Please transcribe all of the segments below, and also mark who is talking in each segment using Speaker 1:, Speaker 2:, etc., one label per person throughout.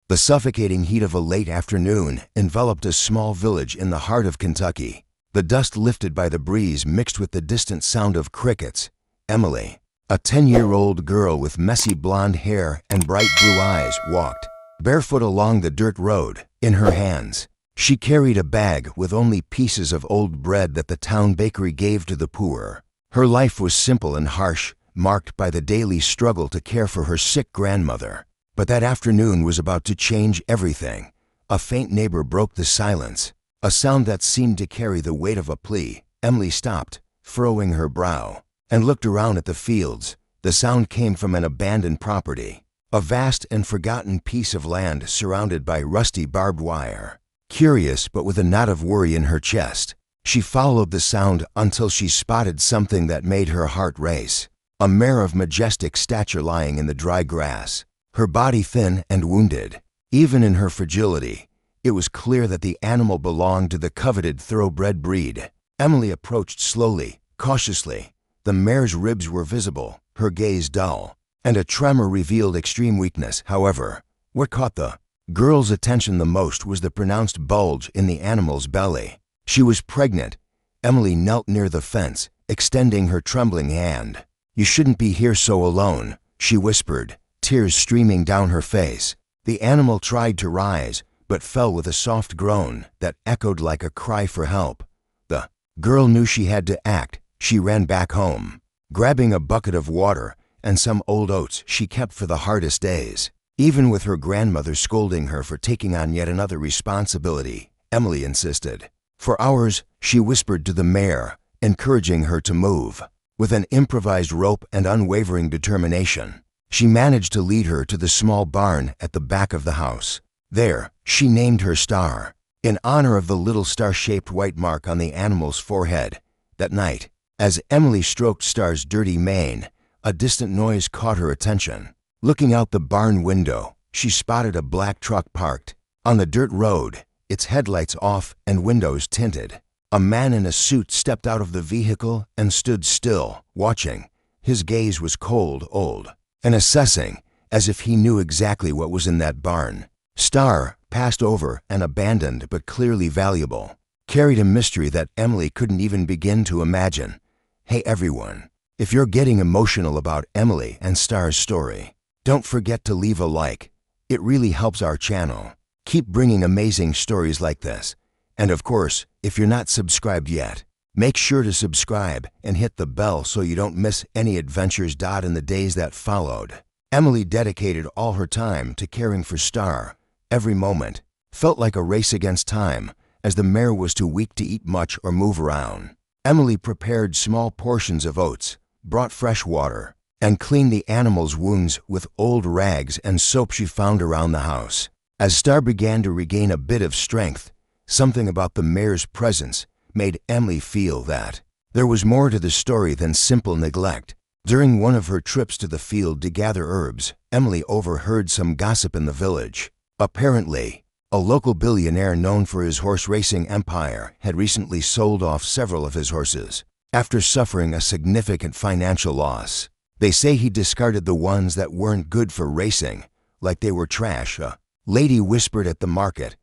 Speaker 1: The suffocating heat of a late afternoon enveloped a small village in the heart of Kentucky. The dust lifted by the breeze mixed with the distant sound of crickets. Emily, a 10-year-old girl with messy blonde hair and bright blue eyes, walked barefoot along the dirt road. In her hands, she carried a bag with only pieces of old bread that the town bakery gave to the poor. Her life was simple and harsh, marked by the daily struggle to care for her sick grandmother. But that afternoon was about to change everything. A faint neighbor broke the silence, a sound that seemed to carry the weight of a plea. Emily stopped, furrowing her brow, and looked around at the fields. The sound came from an abandoned property, a vast and forgotten piece of land surrounded by rusty barbed wire. Curious but with a knot of worry in her chest, she followed the sound until she spotted something that made her heart race. A mare of majestic stature lying in the dry grass, her body thin and wounded. Even in her fragility, it was clear that the animal belonged to the coveted thoroughbred breed. Emily approached slowly, cautiously. The mare's ribs were visible, her gaze dull, and a tremor revealed extreme weakness. However, what caught the girl's attention the most was the pronounced bulge in the animal's belly. She was pregnant. Emily knelt near the fence, extending her trembling hand. "You shouldn't be here so alone," she whispered, tears streaming down her face. The animal tried to rise, but fell with a soft groan that echoed like a cry for help. The girl knew she had to act. She ran back home, grabbing a bucket of water and some old oats she kept for the hardest days. Even with her grandmother scolding her for taking on yet another responsibility, Emily insisted. For hours, she whispered to the mare, encouraging her to move. With an improvised rope and unwavering determination, she managed to lead her to the small barn at the back of the house. There, she named her Star, in honor of the little star-shaped white mark on the animal's forehead. That night, as Emily stroked Star's dirty mane, a distant noise caught her attention. Looking out the barn window, she spotted a black truck parked on the dirt road, its headlights off and windows tinted. A man in a suit stepped out of the vehicle and stood still, watching. His gaze was cold, old, and assessing, as if he knew exactly what was in that barn. Star, passed over and abandoned but clearly valuable, carried a mystery that Emily couldn't even begin to imagine. Hey everyone, if you're getting emotional about Emily and Star's story, don't forget to leave a like. It really helps our channel keep bringing amazing stories like this. And of course, if you're not subscribed yet, make sure to subscribe and hit the bell so you don't miss any adventures. In the days that followed, Emily dedicated all her time to caring for Star. Every moment felt like a race against time, as the mare was too weak to eat much or move around. Emily prepared small portions of oats, brought fresh water, and cleaned the animal's wounds with old rags and soap she found around the house. As Star began to regain a bit of strength, something about the mare's presence made Emily feel that there was more to the story than simple neglect. During one of her trips to the field to gather herbs, Emily overheard some gossip in the village. Apparently, a local billionaire known for his horse racing empire had recently sold off several of his horses after suffering a significant financial loss. They say he discarded the ones that weren't good for racing, like they were trash. A lady whispered at the market.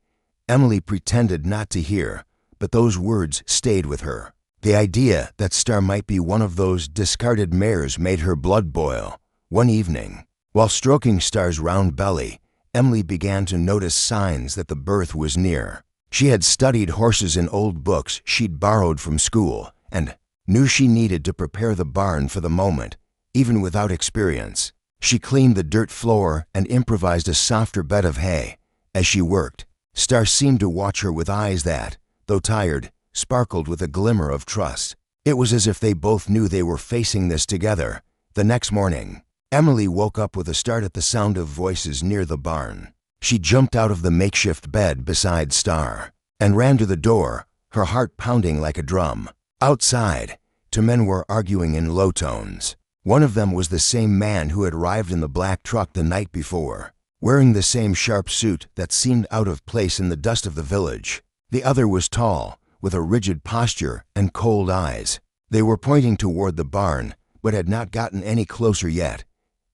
Speaker 1: Emily pretended not to hear, but those words stayed with her. The idea that Star might be one of those discarded mares made her blood boil. One evening, while stroking Star's round belly, Emily began to notice signs that the birth was near. She had studied horses in old books she'd borrowed from school and knew she needed to prepare the barn for the moment, even without experience. She cleaned the dirt floor and improvised a softer bed of hay. As she worked, Star seemed to watch her with eyes that, though tired, sparkled with a glimmer of trust. It was as if they both knew they were facing this together. The next morning, Emily woke up with a start at the sound of voices near the barn. She jumped out of the makeshift bed beside Star and ran to the door, her heart pounding like a drum. Outside, two men were arguing in low tones. One of them was the same man who had arrived in the black truck the night before, wearing the same sharp suit that seemed out of place in the dust of the village. The other was tall, with a rigid posture and cold eyes. They were pointing toward the barn, but had not gotten any closer yet.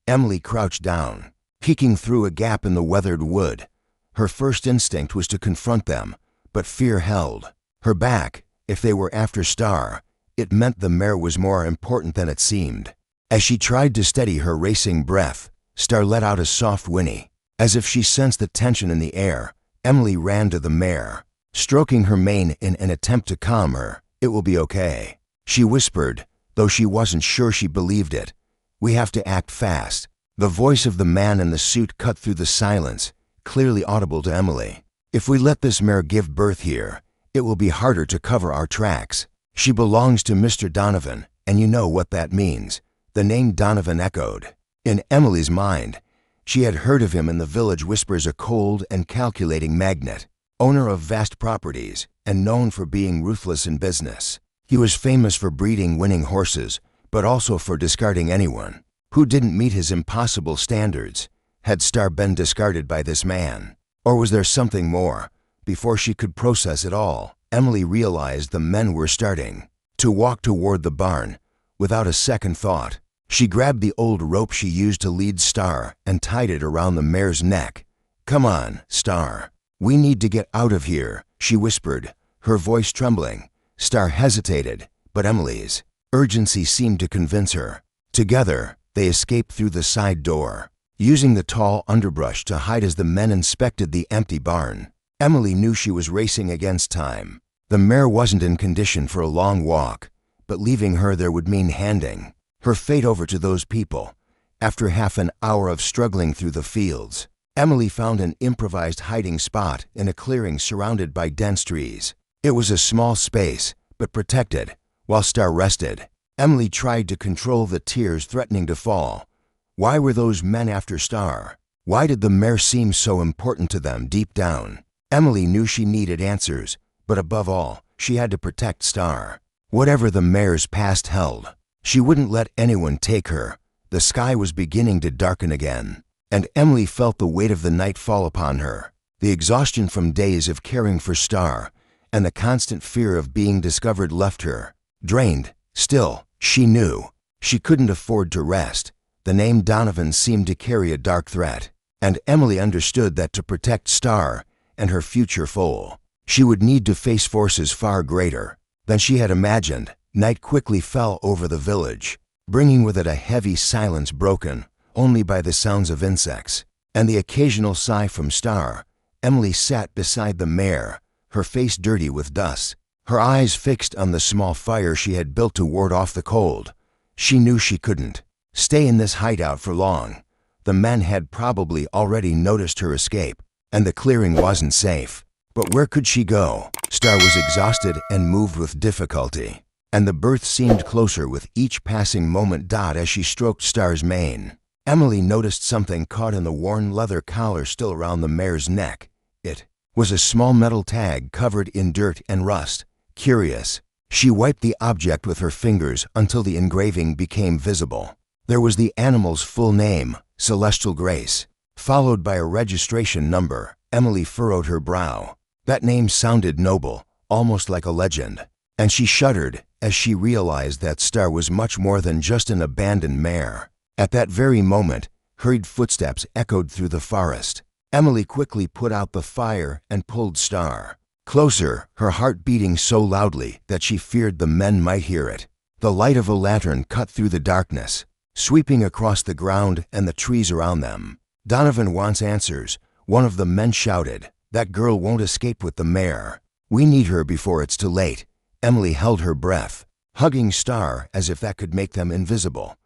Speaker 1: Emily crouched down, peeking through a gap in the weathered wood. Her first instinct was to confront them, but fear held her back. If they were after Star, it meant the mare was more important than it seemed. As she tried to steady her racing breath, Star let out a soft whinny. As if she sensed the tension in the air, Emily ran to the mare, stroking her mane in an attempt to calm her. "It will be okay," she whispered, though she wasn't sure she believed it. "We have to act fast." The voice of the man in the suit cut through the silence, clearly audible to Emily. "If we let this mare give birth here, it will be harder to cover our tracks. She belongs to Mr. Donovan, and you know what that means." The name Donovan echoed in Emily's mind. She had heard of him in the village whispers, a cold and calculating magnate, owner of vast properties, and known for being ruthless in business. He was famous for breeding winning horses, but also for discarding anyone who didn't meet his impossible standards. Had Star been discarded by this man? Or was there something more? Before she could process it all, Emily realized the men were starting to walk toward the barn. Without a second thought, she grabbed the old rope she used to lead Star and tied it around the mare's neck. "Come on, Star. We need to get out of here," she whispered, her voice trembling. Star hesitated, but Emily's urgency seemed to convince her. Together, they escaped through the side door, using the tall underbrush to hide as the men inspected the empty barn. Emily knew she was racing against time. The mare wasn't in condition for a long walk, but leaving her there would mean handing her fate over to those people. After half an hour of struggling through the fields, Emily found an improvised hiding spot in a clearing surrounded by dense trees. It was a small space, but protected. While Star rested, Emily tried to control the tears threatening to fall. Why were those men after Star? Why did the mare seem so important to them deep down? Emily knew she needed answers, but above all, she had to protect Star. Whatever the mare's past held, she wouldn't let anyone take her. The sky was beginning to darken again, and Emily felt the weight of the night fall upon her. The exhaustion from days of caring for Star and the constant fear of being discovered left her drained. Still, she knew she couldn't afford to rest. The name Donovan seemed to carry a dark threat, and Emily understood that to protect Star and her future foal, she would need to face forces far greater than she had imagined. Night quickly fell over the village, bringing with it a heavy silence broken only by the sounds of insects and the occasional sigh from Star. Emily sat beside the mare, her face dirty with dust, her eyes fixed on the small fire she had built to ward off the cold. She knew she couldn't stay in this hideout for long. The men had probably already noticed her escape, and the clearing wasn't safe. But where could she go? Star was exhausted and moved with difficulty, and the birth seemed closer with each passing moment. As she stroked Star's mane, Emily noticed something caught in the worn leather collar still around the mare's neck. It was a small metal tag covered in dirt and rust. Curious, she wiped the object with her fingers until the engraving became visible. There was the animal's full name, Celestial Grace, followed by a registration number. Emily furrowed her brow. That name sounded noble, almost like a legend, and she shuddered as she realized that Star was much more than just an abandoned mare. At that very moment, hurried footsteps echoed through the forest. Emily quickly put out the fire and pulled Star closer, her heart beating so loudly that she feared the men might hear it. The light of a lantern cut through the darkness, sweeping across the ground and the trees around them. "Donovan wants answers," one of the men shouted. "That girl won't escape with the mare. We need her before it's too late." Emily held her breath, hugging Star as if that could make them invisible.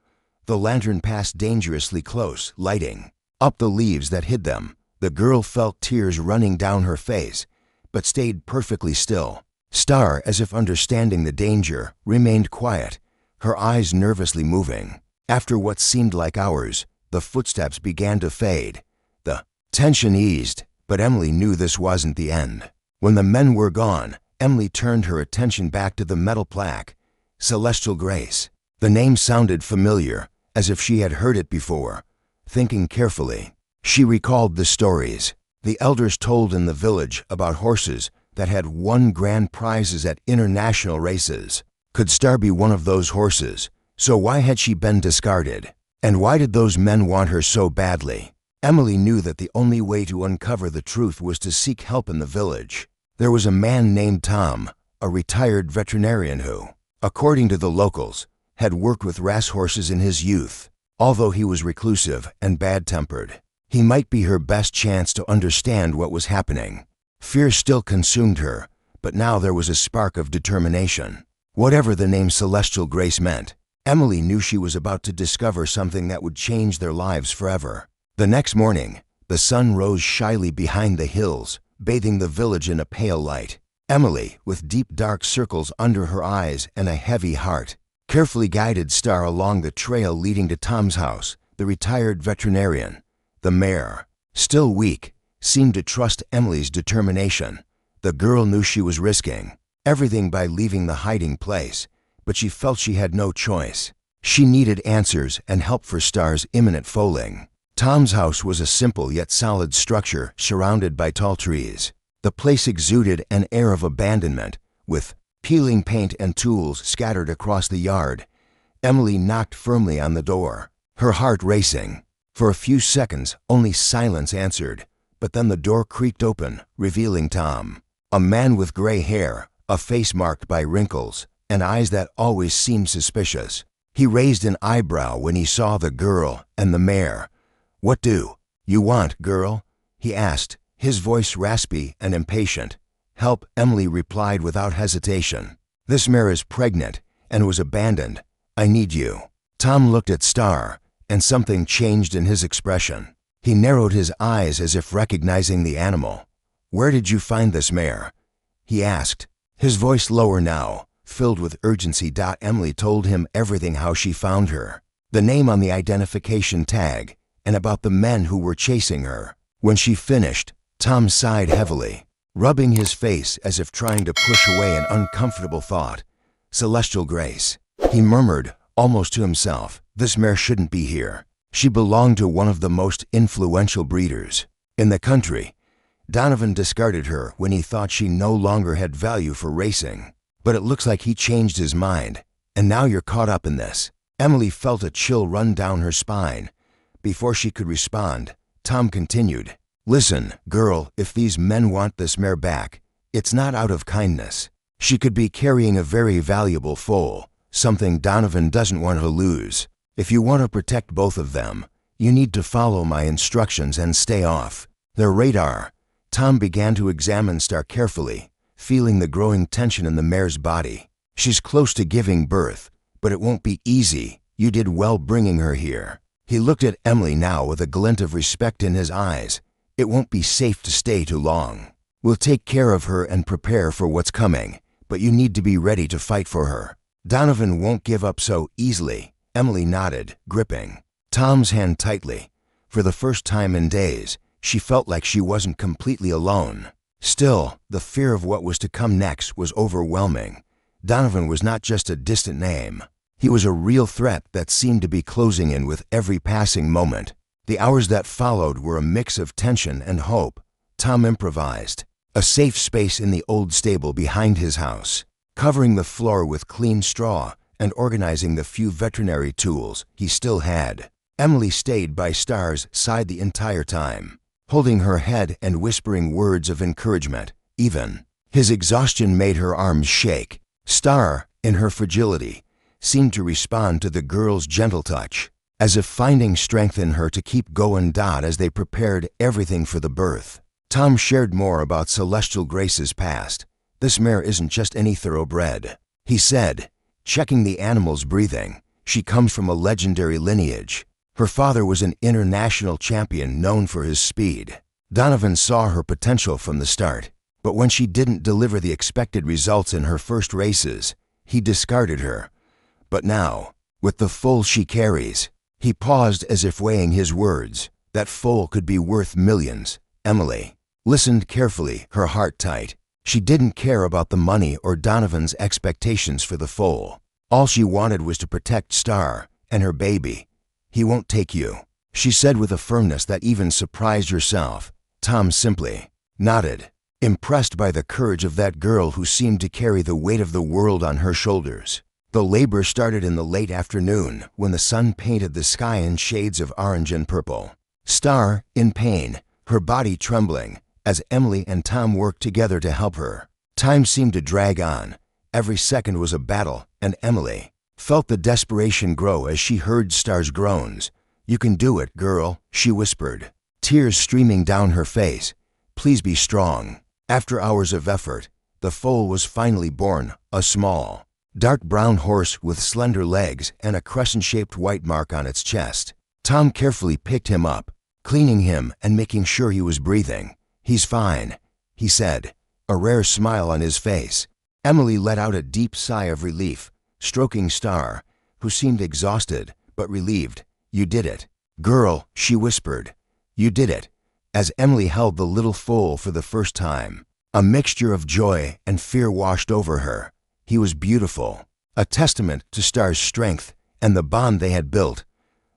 Speaker 1: The lantern passed dangerously close, lighting up the leaves that hid them. The girl felt tears running down her face, but stayed perfectly still. Star, as if understanding the danger, remained quiet, her eyes nervously moving. After what seemed like hours, the footsteps began to fade. The tension eased, but Emily knew this wasn't the end. When the men were gone, Emily turned her attention back to the metal plaque. Celestial Grace. The name sounded familiar, as if she had heard it before. Thinking carefully, she recalled the stories the elders told in the village about horses that had won grand prizes at international races. Could Star be one of those horses? So why had she been discarded? And why did those men want her so badly? Emily knew that the only way to uncover the truth was to seek help in the village. There was a man named Tom, a retired veterinarian who, according to the locals, had worked with racehorses in his youth. Although he was reclusive and bad-tempered, he might be her best chance to understand what was happening. Fear still consumed her, but now there was a spark of determination. Whatever the name Celestial Grace meant, Emily knew she was about to discover something that would change their lives forever. The next morning, the sun rose shyly behind the hills, bathing the village in a pale light. Emily, with deep dark circles under her eyes and a heavy heart, carefully guided Star along the trail leading to Tom's house. The retired veterinarian, the Mare, still weak, seemed to trust Emily's determination. The girl knew she was risking everything by leaving the hiding place, but she felt she had no choice. She needed answers and help for Star's imminent foaling. Tom's house was a simple yet solid structure surrounded by tall trees. The place exuded an air of abandonment, with peeling paint and tools scattered across the yard. Emily knocked firmly on the door, her heart racing. For a few seconds, only silence answered, but then the door creaked open, revealing Tom, a man with gray hair, a face marked by wrinkles, and eyes that always seemed suspicious. He raised an eyebrow when he saw the girl and the Mare. "What do you want, girl?" he asked, his voice raspy and impatient. "Help," Emily replied without hesitation. "This Mare is pregnant and was abandoned. I need you." Tom looked at Star, and something changed in his expression. He narrowed his eyes as if recognizing the animal. "Where did you find this Mare?" he asked, his voice lower now, filled with urgency. Emily told him everything: how she found her, the name on the identification tag, and about the men who were chasing her. When she finished, Tom sighed heavily, rubbing his face as if trying to push away an uncomfortable thought. "Celestial Grace," he murmured, almost to himself. "This Mare shouldn't be here. She belonged to one of the most influential breeders in the country. Donovan discarded her when he thought she no longer had value for racing. But it looks like he changed his mind, and now you're caught up in this." Emily felt a chill run down her spine. Before she could respond, Tom continued, "Listen, girl, if these men want this Mare back, it's not out of kindness. She could be carrying a very valuable foal, something Donovan doesn't want to lose. If you want to protect both of them, you need to follow my instructions and stay off their radar." Tom began to examine Star carefully, feeling the growing tension in the Mare's body. "She's close to giving birth, but it won't be easy. You did well bringing her here." He looked at Emily now with a glint of respect in his eyes. "It won't be safe to stay too long. We'll take care of her and prepare for what's coming, but you need to be ready to fight for her. Donovan won't give up so easily." Emily nodded, gripping Tom's hand tightly. For the first time in days, she felt like she wasn't completely alone. Still, the fear of what was to come next was overwhelming. Donovan was not just a distant name. He was a real threat that seemed to be closing in with every passing moment. The hours that followed were a mix of tension and hope. Tom improvised a safe space in the old stable behind his house, covering the floor with clean straw and organizing the few veterinary tools he still had. Emily stayed by Star's side the entire time, holding her head and whispering words of encouragement. Even his exhaustion made her arms shake. Star, in her fragility, seemed to respond to the girl's gentle touch, as if finding strength in her to keep going. As they prepared everything for the birth, Tom shared more about Celestial Grace's past. "This Mare isn't just any thoroughbred," he said, checking the animal's breathing. "She comes from a legendary lineage. Her father was an international champion known for his speed. Donovan saw her potential from the start, but when she didn't deliver the expected results in her first races, he discarded her. But now, with the foal she carries," he paused as if weighing his words, "that foal could be worth millions." Emily listened carefully, her heart tight. She didn't care about the money or Donovan's expectations for the foal. All she wanted was to protect Star and her baby. "He won't take you," she said with a firmness that even surprised herself. Tom simply nodded, impressed by the courage of that girl who seemed to carry the weight of the world on her shoulders. The labor started in the late afternoon when the sun painted the sky in shades of orange and purple. Star, in pain, her body trembling, as Emily and Tom worked together to help her. Time seemed to drag on. Every second was a battle, and Emily felt the desperation grow as she heard Star's groans. "You can do it, girl," she whispered, tears streaming down her face. "Please be strong." After hours of effort, the foal was finally born, a small, dark brown horse with slender legs and a crescent-shaped white mark on its chest. Tom carefully picked him up, cleaning him and making sure he was breathing. "He's fine," he said, a rare smile on his face. Emily let out a deep sigh of relief, stroking Star, who seemed exhausted but relieved. "You did it, girl," she whispered. "You did it," as Emily held the little foal for the first time. A mixture of joy and fear washed over her. He was beautiful, a testament to Star's strength and the bond they had built.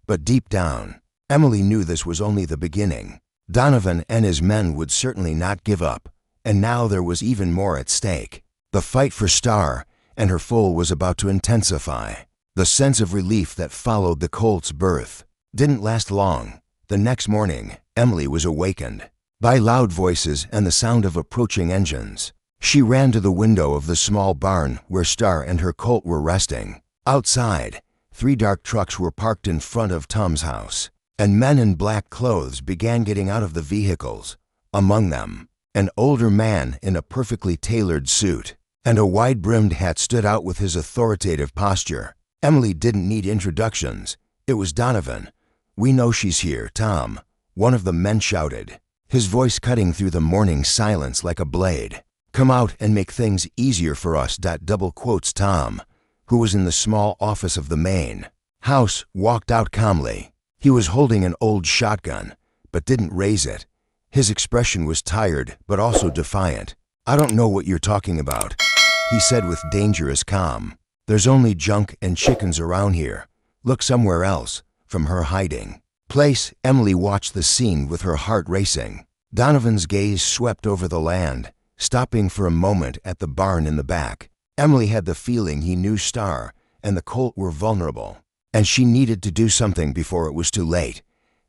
Speaker 1: But deep down, Emily knew this was only the beginning. Donovan and his men would certainly not give up, and now there was even more at stake. The fight for Star and her foal was about to intensify. The sense of relief that followed the colt's birth didn't last long. The next morning, Emily was awakened by loud voices and the sound of approaching engines. She ran to the window of the small barn where Star and her colt were resting. Outside, 3 dark trucks were parked in front of Tom's house, and men in black clothes began getting out of the vehicles. Among them, an older man in a perfectly tailored suit and a wide-brimmed hat stood out with his authoritative posture. Emily didn't need introductions. It was Donovan. "We know she's here, Tom," one of the men shouted, his voice cutting through the morning silence like a blade. "Come out and make things easier for us." Double quotes Tom, who was in the small office of the main house, walked out calmly. He was holding an old shotgun, but didn't raise it. His expression was tired, but also defiant. "I don't know what you're talking about," he said with dangerous calm. "There's only junk and chickens around here. Look somewhere else." From her hiding place, Emily watched the scene with her heart racing. Donovan's gaze swept over the land, stopping for a moment at the barn in the back. Emily had the feeling he knew Star and the colt were vulnerable, and she needed to do something before it was too late.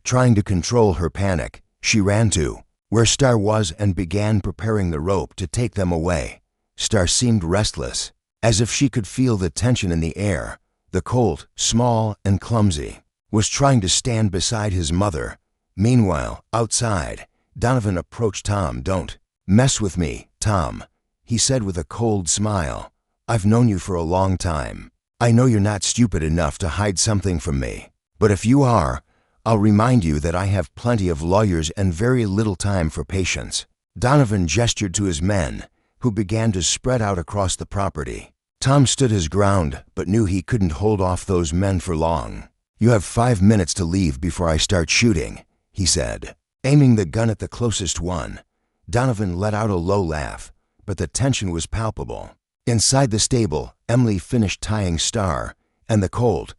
Speaker 1: Trying to control her panic, she ran to where Star was and began preparing the rope to take them away. Star seemed restless, as if she could feel the tension in the air. The colt, small and clumsy, was trying to stand beside his mother. Meanwhile, outside, Donovan approached Tom. "Don't mess with me, Tom," he said with a cold smile. "I've known you for a long time. I know you're not stupid enough to hide something from me. But if you are, I'll remind you that I have plenty of lawyers and very little time for patience." Donovan gestured to his men, who began to spread out across the property. Tom stood his ground, but knew he couldn't hold off those men for long. "You have 5 minutes to leave before I start shooting," he said, aiming the gun at the closest one. Donovan let out a low laugh, but the tension was palpable. Inside the stable, Emily finished tying Star and the colt.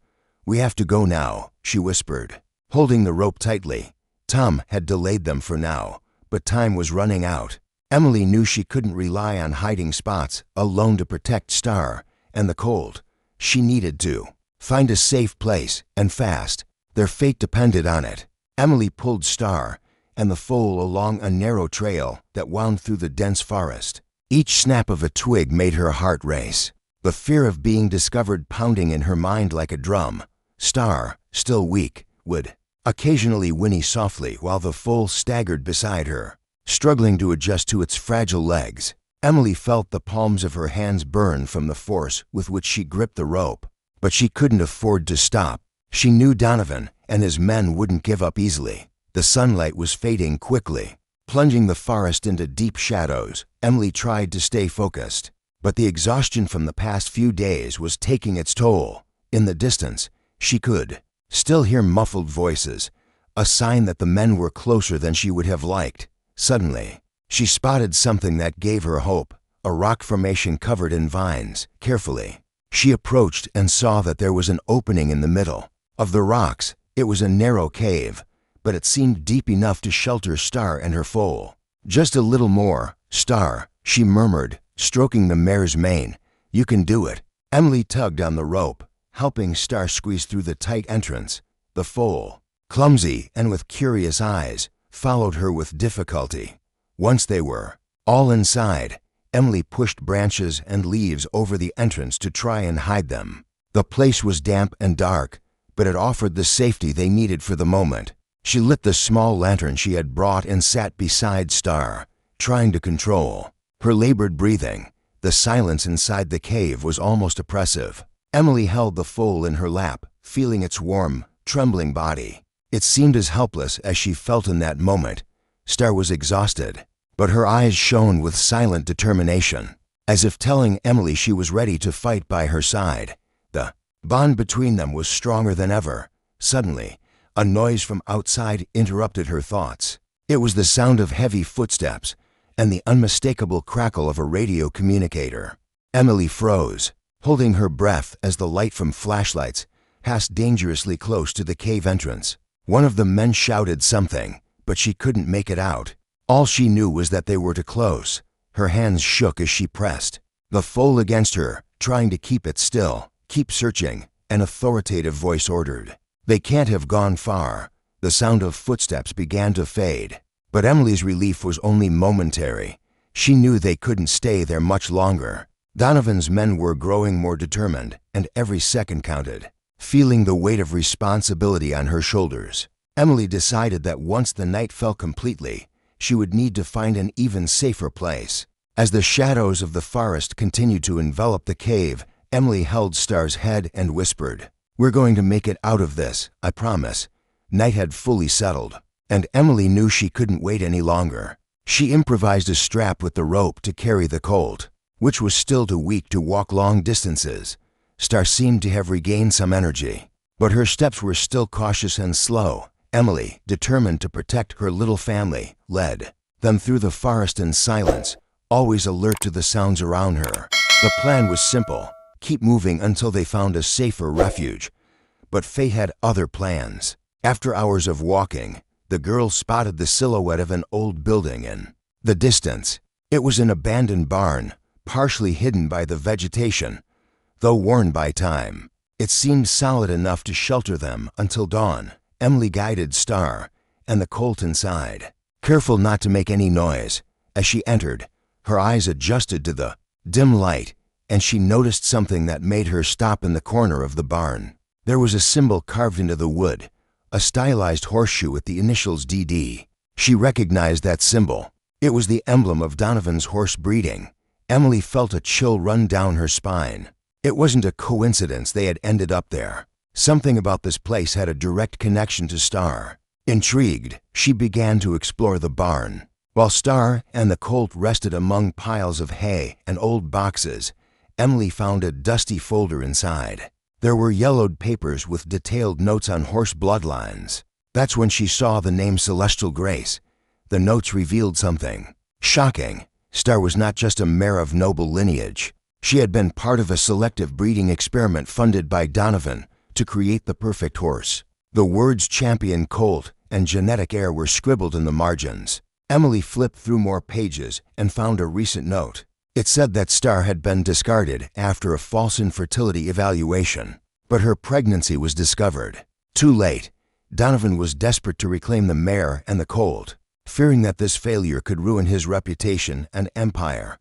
Speaker 1: "We have to go now," she whispered, holding the rope tightly. Tom had delayed them for now, but time was running out. Emily knew she couldn't rely on hiding spots alone to protect Star and the colt. She needed to find a safe place, and fast. Their fate depended on it. Emily pulled Star and the foal along a narrow trail that wound through the dense forest. Each snap of a twig made her heart race, the fear of being discovered pounding in her mind like a drum. Star, still weak, would occasionally whinny softly while the foal staggered beside her, struggling to adjust to its fragile legs. Emily felt the palms of her hands burn from the force with which she gripped the rope, but she couldn't afford to stop. She knew Donovan and his men wouldn't give up easily. The sunlight was fading quickly, plunging the forest into deep shadows. Emily tried to stay focused, but the exhaustion from the past few days was taking its toll. In the distance, she could still hear muffled voices, a sign that the men were closer than she would have liked. Suddenly, she spotted something that gave her hope, a rock formation covered in vines. Carefully, she approached and saw that there was an opening in the middle of the rocks. It was a narrow cave, but it seemed deep enough to shelter Star and her foal. "Just a little more, Star," she murmured, stroking the mare's mane. "You can do it." Emily tugged on the rope, helping Star squeeze through the tight entrance. The foal clumsy and with curious eyes, followed her with difficulty. Once they were all inside, Emily pushed branches and leaves over the entrance to try and hide them. The place was damp and dark, but it offered the safety they needed for the moment. She lit the small lantern she had brought and sat beside Star, trying to control her labored breathing. The silence inside the cave was almost oppressive. Emily held the foal in her lap, feeling its warm, trembling body. It seemed as helpless as she felt in that moment. Star was exhausted, but her eyes shone with silent determination, as if telling Emily she was ready to fight by her side. The bond between them was stronger than ever. Suddenly, a noise from outside interrupted her thoughts. It was the sound of heavy footsteps and the unmistakable crackle of a radio communicator. Emily froze, holding her breath as the light from flashlights passed dangerously close to the cave entrance. One of the men shouted something, but she couldn't make it out. All she knew was that they were too close. Her hands shook as she pressed the foal against her, trying to keep it still. "Keep searching," an authoritative voice ordered. They can't have gone far. The sound of footsteps began to fade, but Emily's relief was only momentary. She knew they couldn't stay there much longer. Donovan's men were growing more determined, and every second counted. Feeling the weight of responsibility on her shoulders, Emily decided that once the night fell completely, she would need to find an even safer place. As the shadows of the forest continued to envelop the cave, Emily held Star's head and whispered, "We're going to make it out of this, I promise." Night had fully settled, and Emily knew she couldn't wait any longer. She improvised a strap with the rope to carry the colt, which was still too weak to walk long distances. Star seemed to have regained some energy, but her steps were still cautious and slow. Emily, determined to protect her little family, led them through the forest in silence, always alert to the sounds around her. The plan was simple: keep moving until they found a safer refuge. But fate had other plans. After hours of walking, the girls spotted the silhouette of an old building in the distance. It was an abandoned barn, partially hidden by the vegetation. Though worn by time, it seemed solid enough to shelter them until dawn. Emily guided Star and the colt inside, careful not to make any noise. As she entered, her eyes adjusted to the dim light, and she noticed something that made her stop in the corner of the barn. There was a symbol carved into the wood, a stylized horseshoe with the initials DD. She recognized that symbol. It was the emblem of Donovan's horse breeding. Emily felt a chill run down her spine. It wasn't a coincidence they had ended up there. Something about this place had a direct connection to Star. Intrigued, she began to explore the barn. While Star and the colt rested among piles of hay and old boxes, Emily found a dusty folder inside. There were yellowed papers with detailed notes on horse bloodlines. That's when she saw the name Celestial Grace. The notes revealed something shocking. Star was not just a mare of noble lineage. She had been part of a selective breeding experiment funded by Donovan to create the perfect horse. The words champion colt and genetic heir were scribbled in the margins. Emily flipped through more pages and found a recent note. It said that Star had been discarded after a false infertility evaluation, but her pregnancy was discovered. Too late. Donovan was desperate to reclaim the mare and the colt. Fearing that this failure could ruin his reputation and empire,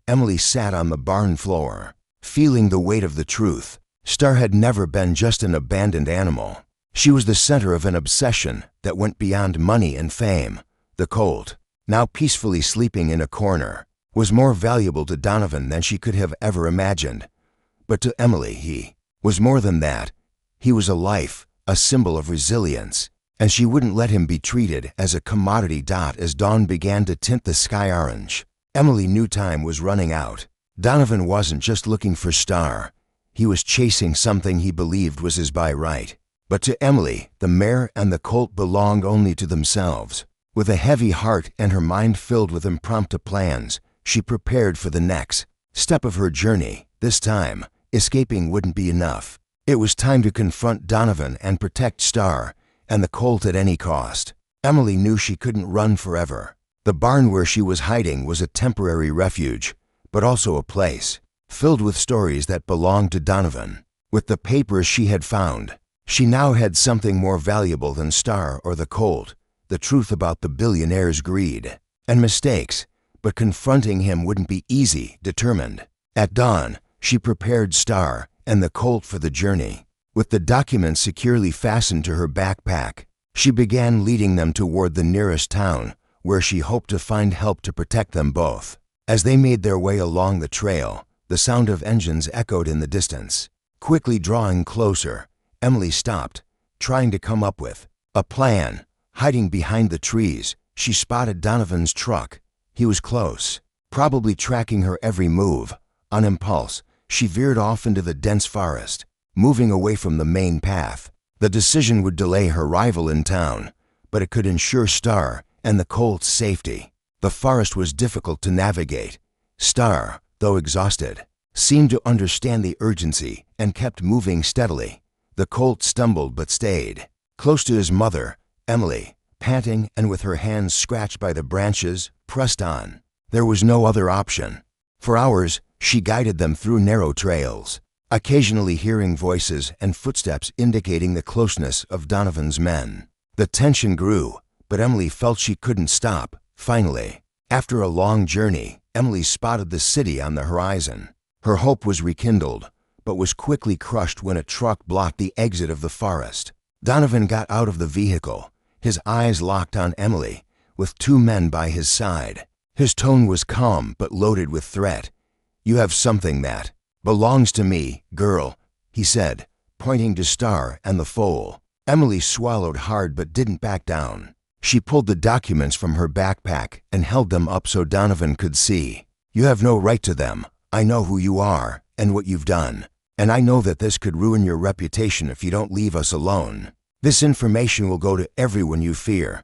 Speaker 1: Emily sat on the barn floor, feeling the weight of the truth. Star had never been just an abandoned animal. She was the center of an obsession that went beyond money and fame. The colt, now peacefully sleeping in a corner, was more valuable to Donovan than she could have ever imagined. But to Emily, he was more than that. He was a life, a symbol of resilience, and she wouldn't let him be treated as a commodity. As dawn began to tint the sky orange, Emily knew time was running out. Donovan wasn't just looking for Star. He was chasing something he believed was his by right. But to Emily, the mare and the colt belonged only to themselves. With a heavy heart and her mind filled with impromptu plans, she prepared for the next step of her journey. This time, escaping wouldn't be enough. It was time to confront Donovan and protect Star and the colt at any cost. Emily knew she couldn't run forever. The barn where she was hiding was a temporary refuge, but also a place filled with stories that belonged to Donovan. With the papers she had found, She now had something more valuable than Star or the Colt, the truth about the billionaire's greed and mistakes, but confronting him wouldn't be easy, determined. At dawn, she prepared Star and the Colt for the journey. With the documents securely fastened to her backpack, she began leading them toward the nearest town, where she hoped to find help to protect them both. As they made their way along the trail, the sound of engines echoed in the distance. Quickly drawing closer, Emily stopped, trying to come up with a plan. Hiding behind the trees, she spotted Donovan's truck. He was close, probably tracking her every move. On impulse, she veered off into the dense forest, moving away from the main path. The decision would delay her rival in town, but it could ensure Star and the Colt's safety. The forest was difficult to navigate. Star, though exhausted, seemed to understand the urgency and kept moving steadily. The Colt stumbled but stayed. Close to his mother, Emily, panting and with her hands scratched by the branches, pressed on. There was no other option. For hours, she guided them through narrow trails, occasionally hearing voices and footsteps indicating the closeness of Donovan's men. The tension grew, but Emily felt she couldn't stop. Finally, after a long journey, Emily spotted the city on the horizon. Her hope was rekindled, but was quickly crushed when a truck blocked the exit of the forest. Donovan got out of the vehicle, his eyes locked on Emily, with two men by his side. His tone was calm but loaded with threat. "You have something that belongs to me, girl," he said, pointing to Star and the foal. Emily swallowed hard but didn't back down. She pulled the documents from her backpack and held them up so Donovan could see. "You have no right to them. I know who you are and what you've done, and I know that this could ruin your reputation if you don't leave us alone. This information will go to everyone you fear."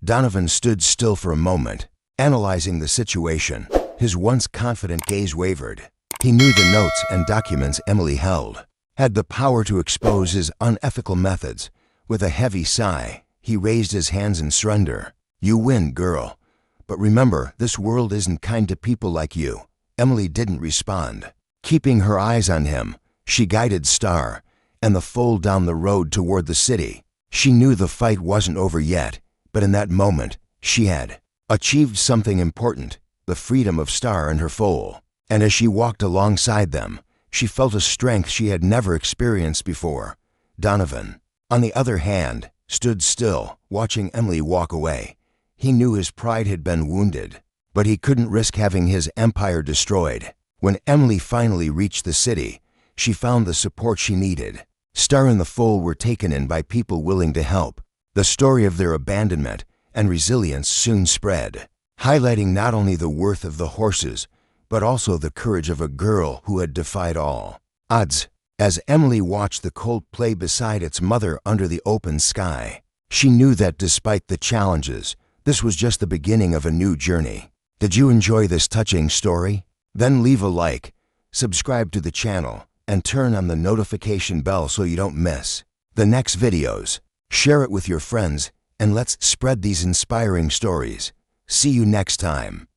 Speaker 1: Donovan stood still for a moment, analyzing the situation. His once confident gaze wavered. He knew the notes and documents Emily held had the power to expose his unethical methods. With a heavy sigh, he raised his hands in surrender. "You win, girl. But remember, this world isn't kind to people like you." Emily didn't respond. Keeping her eyes on him, she guided Star and the foal down the road toward the city. She knew the fight wasn't over yet, but in that moment, she had achieved something important, the freedom of Star and her foal. And as she walked alongside them, she felt a strength she had never experienced before. Donovan, on the other hand, stood still, watching Emily walk away. He knew his pride had been wounded, but he couldn't risk having his empire destroyed. When Emily finally reached the city, she found the support she needed. Star and the foal were taken in by people willing to help. The story of their abandonment and resilience soon spread, highlighting not only the worth of the horses, but also the courage of a girl who had defied all odds. As Emily watched the colt play beside its mother under the open sky, she knew that despite the challenges, this was just the beginning of a new journey. Did you enjoy this touching story? Then leave a like, subscribe to the channel, and turn on the notification bell so you don't miss the next videos. Share it with your friends, and let's spread these inspiring stories. See you next time.